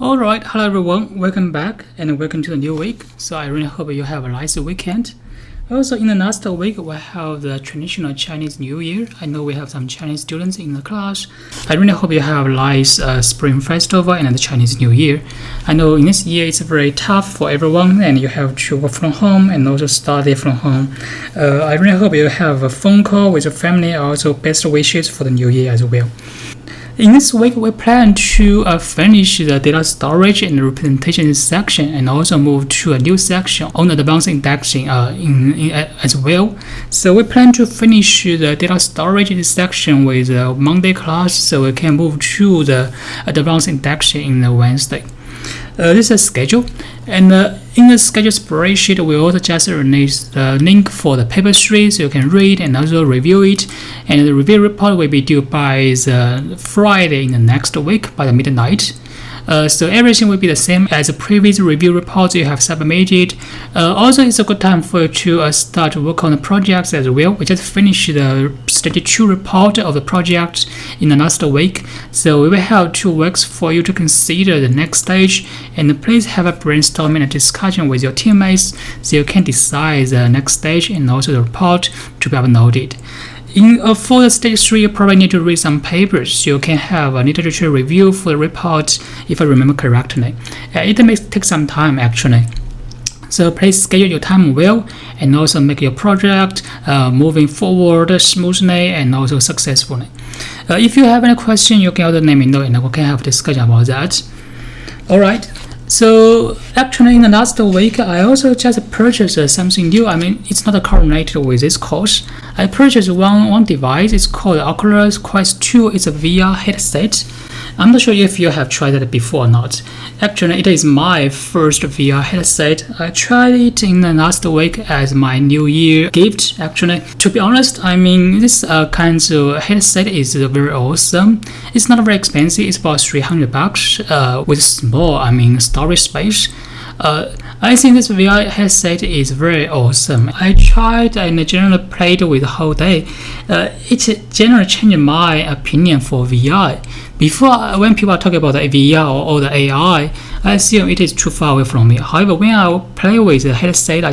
Alright, hello everyone, welcome back and welcome to the new week. So I really hope you have a nice weekend. Also in the last week we have the traditional Chinese New Year. I know we have some Chinese students in the class. I really hope you have a nice Spring Festival and the Chinese New Year. I know in this year it's very tough for everyone and you have to work from home and also study from home. I really hope you have a phone call with your family, also best wishes for the new year as well. In this week, we plan to finish the data storage and representation section and also move to a new section on advanced indexing as well. So we plan to finish the data storage section with the Monday class so we can move to the advanced indexing in the Wednesday. This is a schedule, and in the schedule spreadsheet, we also just release the link for the paper 3 so you can read and also review it. And the review report will be due by the Friday in the next week by the midnight. So everything will be the same as the previous review reports you have submitted. Also, it's a good time for you to start work on the projects as well. We just finished the stage 2 report of the project in the last week. So we will have 2 weeks for you to consider the next stage. And please have a brainstorming and discussion with your teammates so you can decide the next stage and also the report to be uploaded. For the stage 3, you probably need to read some papers so you can have a literature review for the report if I remember correctly. It may take some time actually. So please schedule your time well and also make your project moving forward smoothly and also successfully. If you have any question, you can also let me know and we can have a discussion about that. Alright. So actually in the last week, I also just purchased something new. I mean, it's not coordinated with this course. I purchased one device. It's called Oculus Quest 2. It's a VR headset. I'm not sure if you have tried it before or not. Actually, it is my first VR headset. I tried it in the last week as my New Year gift. Actually, to be honest, I mean, this kind of headset is very awesome. It's not very expensive. It's about $300 with small, storage space. I think this VR headset is very awesome. I tried and generally played with the whole day. It generally changed my opinion for VR. Before, when people talk about the VR or the AI, I assume it is too far away from me. However, when I play with the headset, I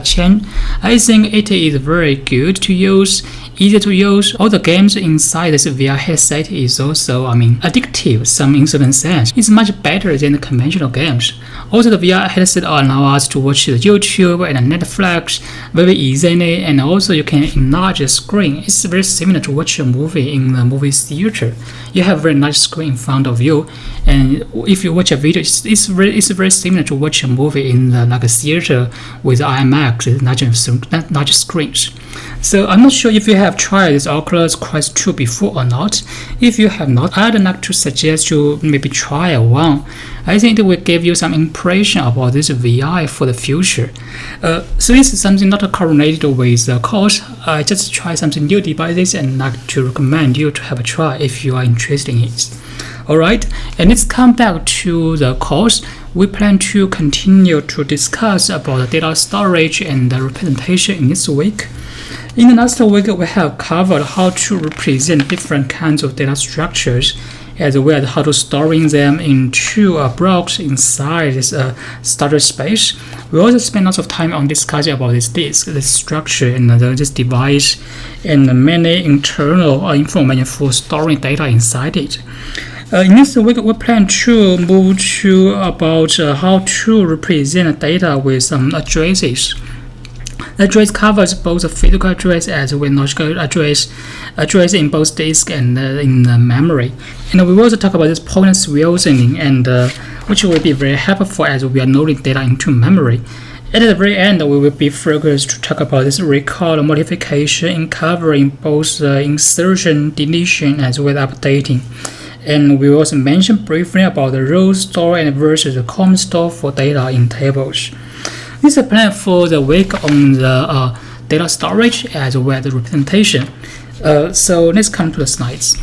think it is very good to use, easy to use. All the games inside this VR headset is also, addictive in certain sense. It's much better than the conventional games. Also, the VR headset allows us to watch the YouTube and Netflix very easily, and also you can enlarge the screen. It's very similar to watch a movie in the movie theater. You have a very large screen in front of you, and if you watch a video, it's very similar to watch a movie in the theater with IMAX, large screens. So I'm not sure if you have tried this Oculus Quest 2 before or not. If you have not, I'd like to suggest you maybe try one. I think it will give you some impression about this VR for the future. So this is something not correlated with the course. I just try something new devices and like to recommend you to have a try if you are interested in it. Alright, and let's come back to the course. We plan to continue to discuss about the data storage and the representation in this week. In the last week, we have covered how to represent different kinds of data structures, as well as how to storing them into blocks inside this storage space. We also spend lots of time on discussing about this disk, this structure, and this device, and many internal information for storing data inside it. In this week, we plan to move to about how to represent data with some addresses. The address covers both the physical address as well as logical address in both disk and in the memory. And we will also talk about this pointers reasoning, and which will be very helpful as we are loading data into memory. At the very end, we will be focused to talk about this recall modification in covering both insertion, deletion, as well as updating. And we will also mention briefly about the row store and versus the column store for data in tables. This is a plan for the week on the data storage as well as the representation. So let's come to the slides.